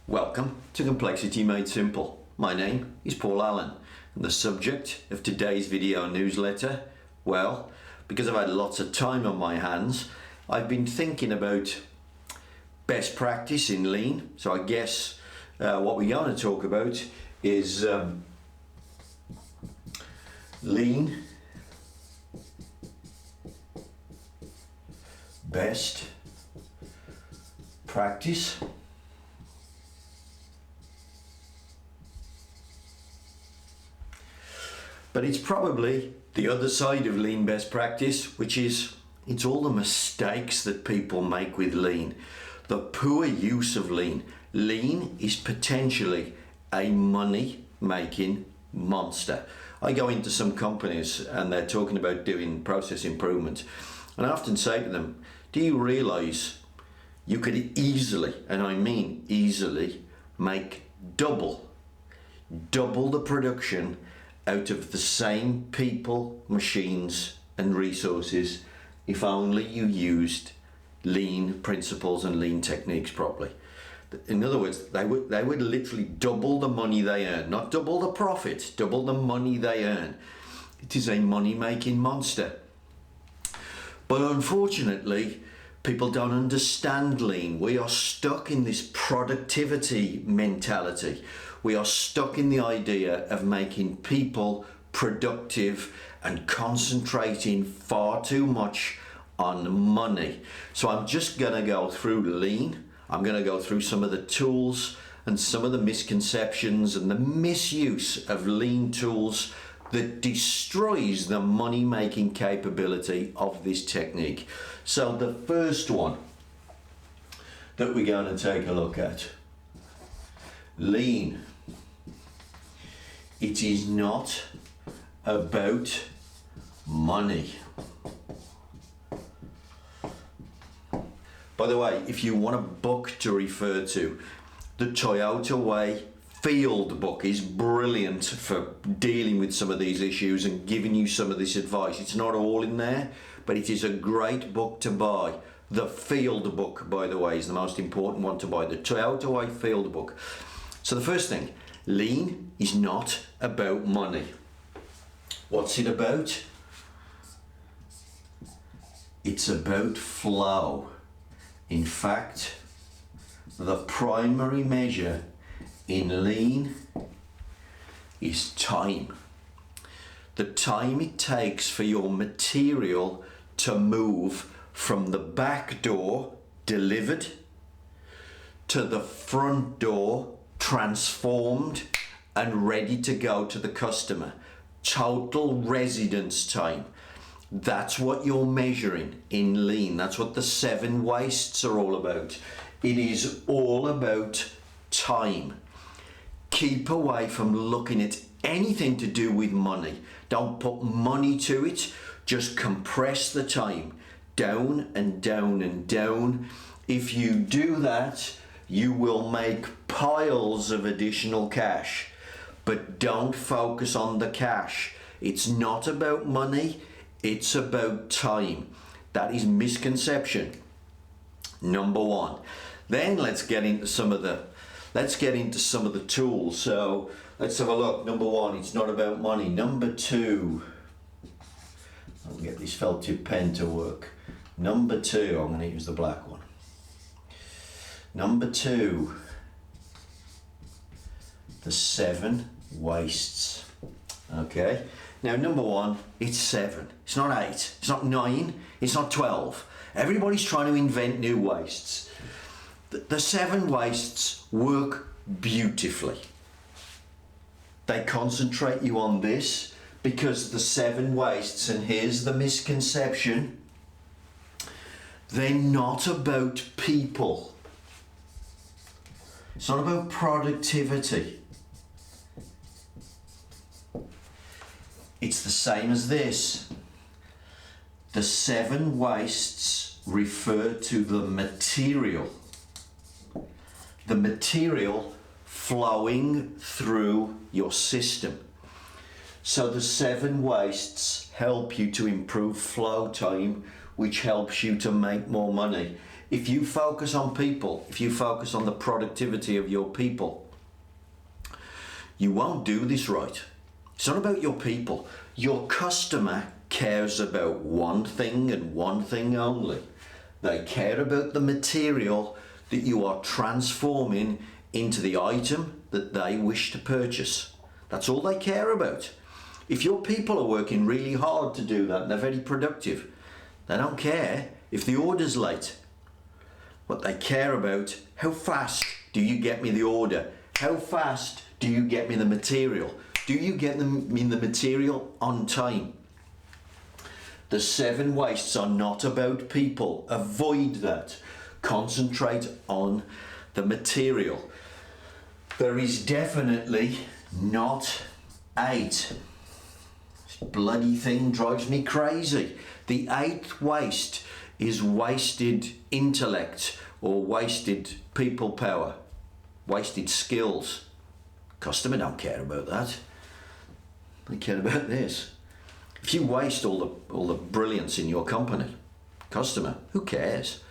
Welcome to Complexity Made Simple. My name is Paul Allen, and the subject of today's video newsletter, well, because I've had lots of time on my hands, I've been thinking about best practice in lean. So I guess what we're going to talk about is lean best practice. But it's probably the other side of lean best practice, which is it's all the mistakes that people make with lean. The poor use of lean. Lean is potentially a money-making monster. I go into some companies and they're talking about doing process improvement, and I often say to them, do you realize you could easily, and I mean easily, make double the production out of the same people, machines and resources if only you used lean principles and lean techniques properly. In other words, they would literally double the money they earn, not double the profit, double the money they earn. It is a money-making monster. But unfortunately, people don't understand lean. We are stuck in this productivity mentality. We are stuck in the idea of making people productive and concentrating far too much on money. So I'm just going to go through lean. I'm going to go through some of the tools and some of the misconceptions and the misuse of lean tools that destroys the money-making capability of this technique. So the first one that we're going to take a look at, lean. It is not about money. By the way, if you want a book to refer to, the Toyota Way Field book is brilliant for dealing with some of these issues and giving you some of this advice. It's not all in there, but it is a great book to buy. The Field book, by the way, is the most important one to buy. The Toyota Way Field book. So the first thing, lean is not about money. What's it about? It's about flow. In fact, the primary measure in lean is time. The time it takes for your material to move from the back door delivered to the front door transformed and ready to go to the customer. Total residence time. That's what you're measuring in lean. That's what the 7 wastes are all about. It is all about time. Keep away from looking at anything to do with money. Don't put money to it. Just compress the time down and down and down. If you do that, you will make piles of additional cash. But don't focus on the cash. It's not about money. It's about time. That is misconception number 1. Then let's get into some of the tools. So let's have a look. Number 1, it's not about money. Number 2, I'll get this felt tip pen to work. Number 2, I'm going to use the black one. Number 2, the 7 wastes. Okay. Now, number 1, it's 7. It's not 8. It's not 9. It's not 12. Everybody's trying to invent new wastes. The 7 wastes work beautifully. They concentrate you on this because the 7 wastes, and here's the misconception, they're not about people. It's not about productivity. It's the same as this. The 7 wastes refer to the material flowing through your system. So the 7 wastes help you to improve flow time, which helps you to make more money. If you focus on people, if you focus on the productivity of your people, you won't do this right. It's not about your people. Your customer cares about one thing and one thing only. They care about the material that you are transforming into the item that they wish to purchase. That's all they care about. If your people are working really hard to do that and they're very productive, they don't care if the order's late. What they care about, how fast do you get me the order? How fast do you get me the material? Do you get me the material on time? The 7 wastes are not about people. Avoid that. Concentrate on the material. There is definitely not 8. This bloody thing drives me crazy. The 8th waste is wasted intellect or wasted people power, wasted skills. Customer don't care about that. They care about this. If you waste all the brilliance in your company, customer, who cares?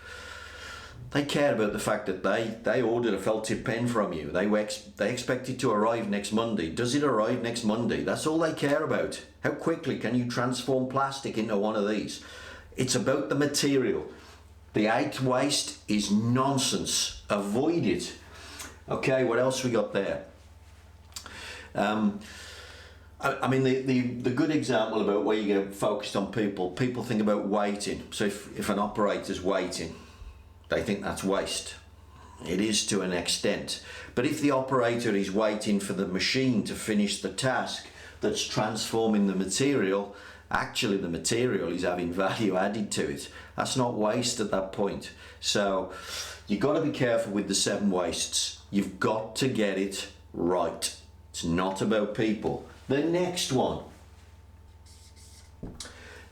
They care about the fact that they ordered a felt tip pen from you. They expect it to arrive next Monday. Does it arrive next Monday? That's all they care about. How quickly can you transform plastic into one of these? It's about the material. The 8th waste is nonsense. Avoid it. Okay, what else we got there? I mean, the good example about where you get focused on people think about waiting. So if an operator's waiting, they think that's waste. It is to an extent. But if the operator is waiting for the machine to finish the task that's transforming the material, actually the material is having value added to it. That's not waste at that point. So you've got to be careful with the 7 wastes. You've got to get it right. It's not about people. The next one,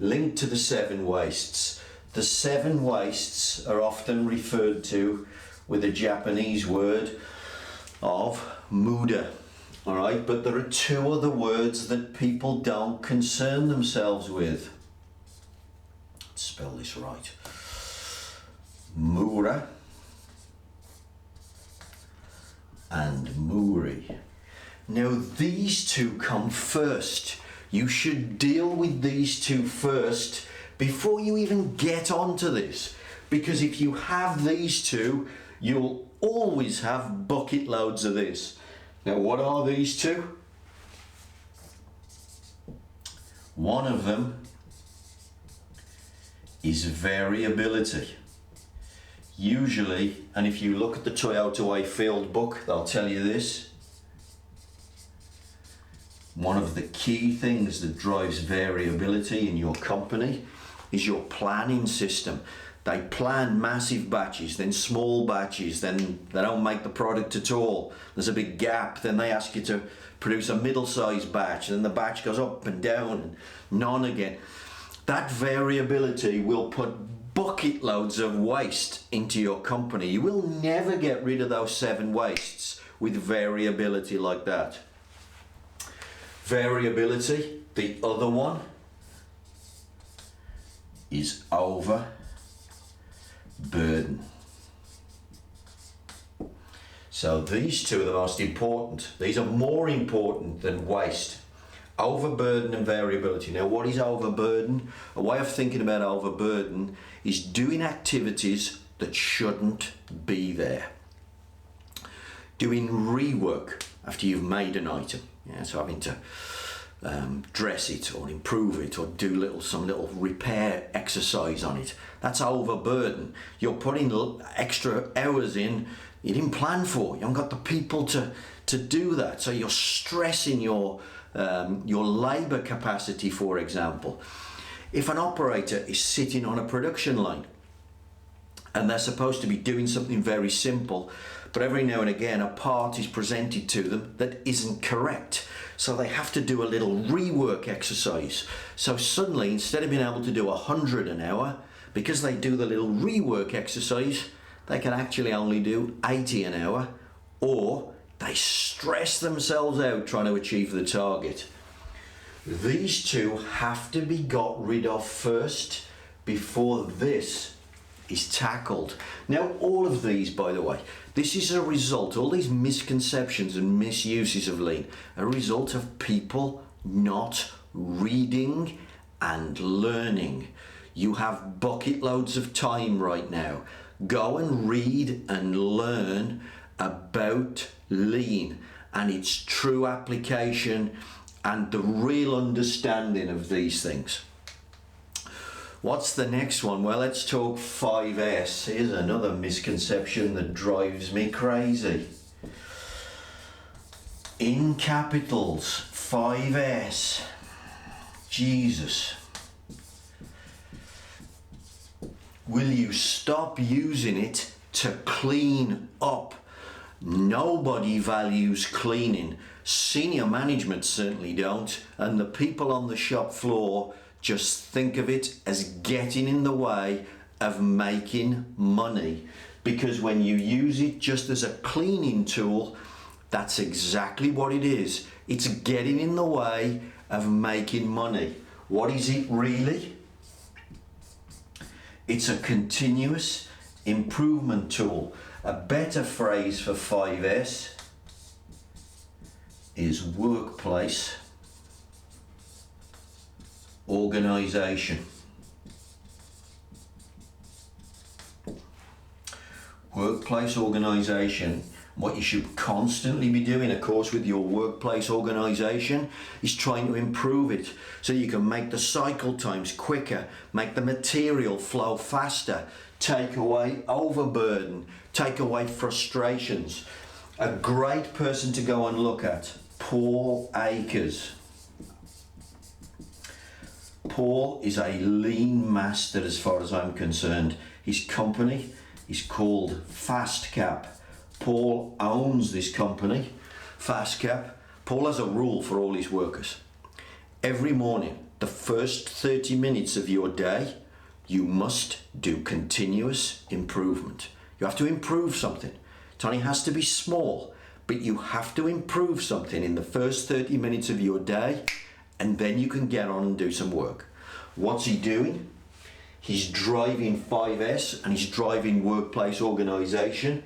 linked to the 7 wastes. The 7 wastes are often referred to with a Japanese word of muda. All right, but there are 2 other words that people don't concern themselves with. Let's spell this right. Mura and muri. Now these 2 come first. You should deal with these 2 first before you even get onto this. Because if you have these 2, you'll always have bucket loads of this. Now what are these 2? One of them is variability. Usually, and if you look at the Toyota Way field book, they'll tell you this. One of the key things that drives variability in your company is your planning system. They plan massive batches, then small batches, then they don't make the product at all. There's a big gap, then they ask you to produce a middle-sized batch, and then the batch goes up and down and none again. That variability will put bucket loads of waste into your company. You will never get rid of those 7 wastes with variability like that. Variability, the other one, is overburden. So these 2 are the most important. These are more important than waste. Overburden and variability. Now what is overburden? A way of thinking about overburden is doing activities that shouldn't be there. Doing rework after you've made an item. Yeah, so having to dress it or improve it or do some little repair exercise on it. That's overburden. You're putting extra hours in you didn't plan for. You haven't got the people to do that. So you're stressing your labour capacity, for example. If an operator is sitting on a production line and they're supposed to be doing something very simple, but every now and again a part is presented to them that isn't correct. So they have to do a little rework exercise. So suddenly, instead of being able to do 100 an hour, because they do the little rework exercise, they can actually only do 80 an hour, or they stress themselves out trying to achieve the target. These 2 have to be got rid of first before this is tackled. Now, all of these, by the way, this is a result, all these misconceptions and misuses of lean, a result of people not reading and learning. You have bucket loads of time right now. Go and read and learn about lean and its true application and the real understanding of these things. What's the next one? Well, let's talk 5S. Here's another misconception that drives me crazy. In capitals, 5S. Jesus. Will you stop using it to clean up? Nobody values cleaning. Senior management certainly don't, and the people on the shop floor just think of it as getting in the way of making money. Because when you use it just as a cleaning tool, that's exactly what it is. It's getting in the way of making money. What is it really? It's a continuous improvement tool. A better phrase for 5S is workplace organization. Workplace organization. What you should constantly be doing, of course, with your workplace organization is trying to improve it so you can make the cycle times quicker, make the material flow faster, take away overburden, take away frustrations. A great person to go and look at, Paul Akers. Paul is a lean master as far as I'm concerned. His company is called FastCap. Paul owns this company, FastCap. Paul has a rule for all his workers. Every morning, the first 30 minutes of your day, you must do continuous improvement. You have to improve something. It only has to be small, but you have to improve something in the first 30 minutes of your day, and then you can get on and do some work. What's he doing? He's driving 5S and he's driving workplace organization,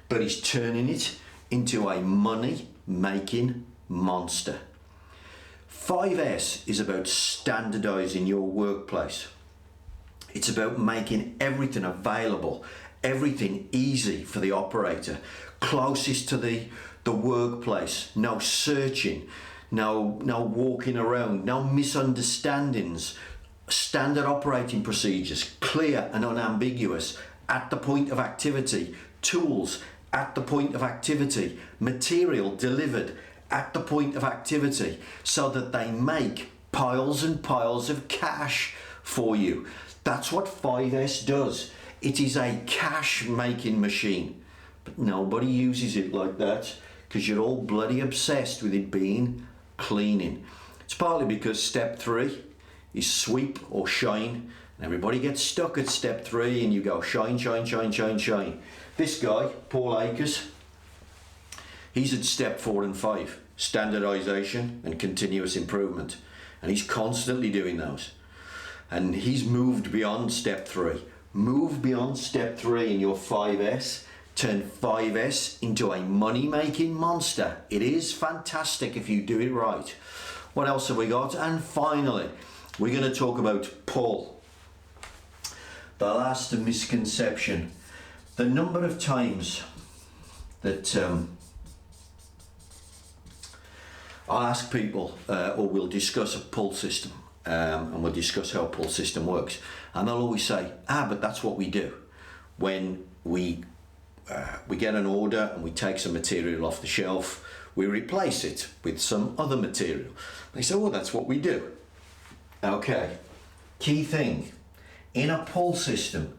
but he's turning it into a money-making monster. 5S is about standardizing your workplace. It's about making everything available, everything easy for the operator, closest to the workplace, no searching, no walking around, no misunderstandings, standard operating procedures, clear and unambiguous, at the point of activity, tools at the point of activity, material delivered at the point of activity, so that they make piles and piles of cash for you. That's what 5S does. It is a cash making machine, but nobody uses it like that because you're all bloody obsessed with it being cleaning. It's partly because step 3 is sweep or shine, and everybody gets stuck at step 3 and you go shine, shine, shine, shine, shine. This guy, Paul Akers, he's at step 4 and 5, standardization and continuous improvement, and he's constantly doing those. And he's moved beyond step 3. Move beyond step 3 in your 5S. Turn 5S into a money-making monster. It is fantastic if you do it right. What else have we got? And finally, we're going to talk about pull. The last misconception. The number of times that I'll ask people, or we'll discuss a pull system, and we'll discuss how a pull system works, and they'll always say, but that's what we do when we get an order and we take some material off the shelf, we replace it with some other material. They say, that's what we do. Okay, key thing, in a pull system,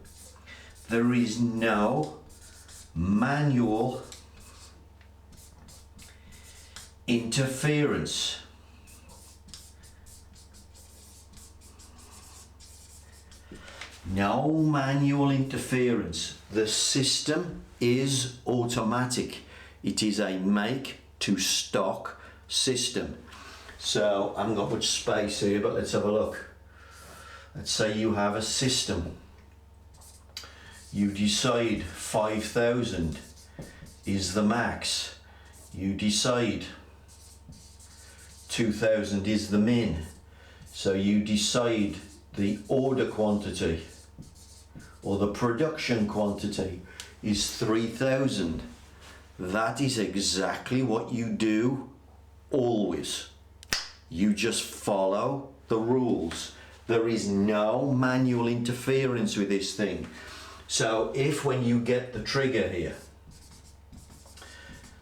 there is no manual interference. No manual interference. The system is automatic. It is a make to stock system. So I haven't got much space here, but let's have a look. Let's say you have a system. You decide 5,000 is the max. You decide 2,000 is the min. So you decide the order quantity or the production quantity is 3,000. That is exactly what you do always. You just follow the rules. There is no manual interference with this thing. So if when you get the trigger here,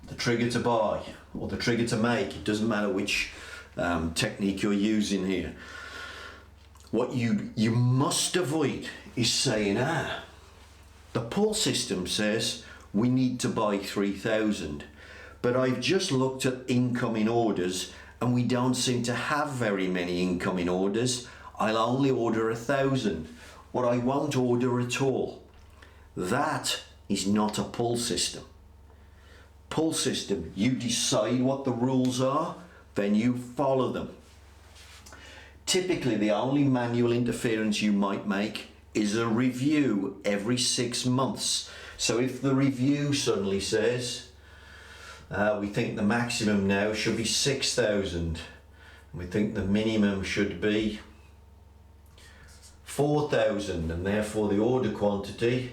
the trigger to buy or the trigger to make, it doesn't matter which technique you're using here, what you must avoid is saying, the pull system says we need to buy 3,000, but I've just looked at incoming orders and we don't seem to have very many incoming orders. I'll only order 1,000, or I won't order at all. That is not a pull system. Pull system, you decide what the rules are, then you follow them. Typically, the only manual interference you might make is a review every 6 months. So if the review suddenly says, we think the maximum now should be 6,000, we think the minimum should be 4,000, and therefore the order quantity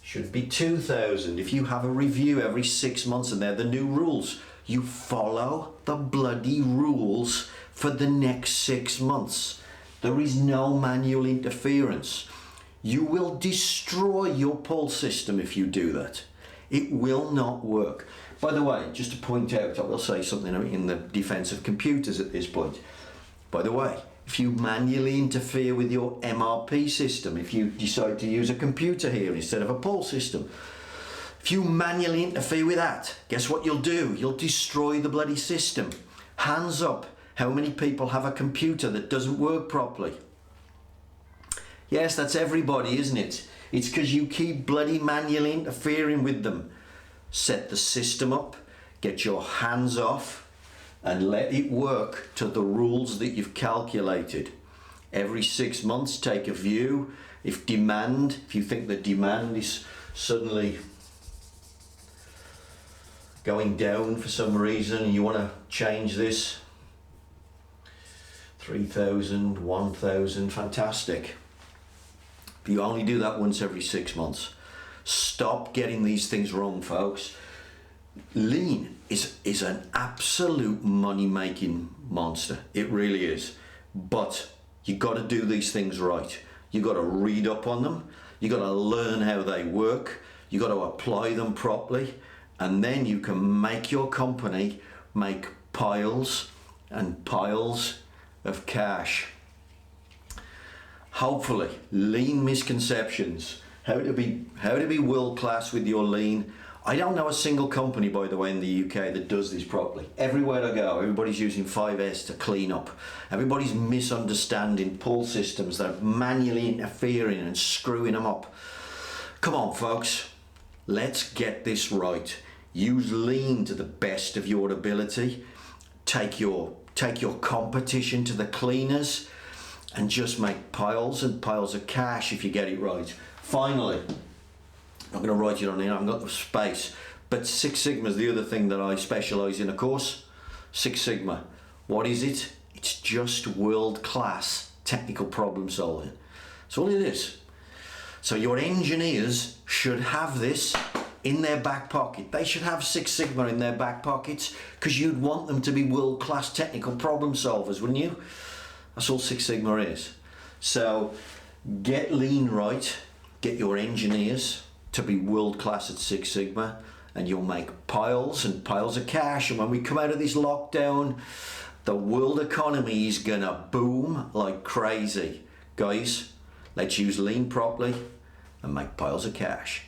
should be 2,000. If you have a review every 6 months and they're the new rules, you follow the bloody rules for the next 6 months. There is no manual interference. You will destroy your pull system if you do that. It will not work. By the way, just to point out, I will say something in the defense of computers at this point. By the way, if you manually interfere with your MRP system, if you decide to use a computer here instead of a pull system, if you manually interfere with that, guess what you'll do? You'll destroy the bloody system. Hands up, how many people have a computer that doesn't work properly? Yes, that's everybody, isn't it? It's because you keep bloody manually interfering with them. Set the system up, get your hands off, and let it work to the rules that you've calculated. Every 6 months, take a view. If you think the demand is suddenly going down for some reason and you want to change this, 3,000, 1,000, fantastic. But you only do that once every 6 months. Stop getting these things wrong, folks. Lean is an absolute money-making monster. It really is. But you got to do these things right. You got to read up on them. You got to learn how they work. You got to apply them properly, and then you can make your company make piles and piles of cash. Hopefully, lean misconceptions. How to be world class with your lean. I don't know a single company, by the way, in the UK that does this properly. Everywhere I go, everybody's using 5S to clean up. Everybody's misunderstanding pull systems. They're manually interfering and screwing them up. Come on, folks. Let's get this right. Use lean to the best of your ability. Take your competition to the cleaners and just make piles and piles of cash if you get it right. Finally, I'm going to write it on here, I haven't got the space, but Six Sigma is the other thing that I specialise in, of course. Six Sigma. What is it? It's just world-class technical problem solving. That's all it is. So your engineers should have this in their back pocket. They should have Six Sigma in their back pockets because you'd want them to be world-class technical problem solvers, wouldn't you? That's all Six Sigma is. So get lean right, get your engineers to be world-class at Six Sigma, and you'll make piles and piles of cash. And when we come out of this lockdown, the world economy is gonna boom like crazy. Guys, let's use lean properly and make piles of cash.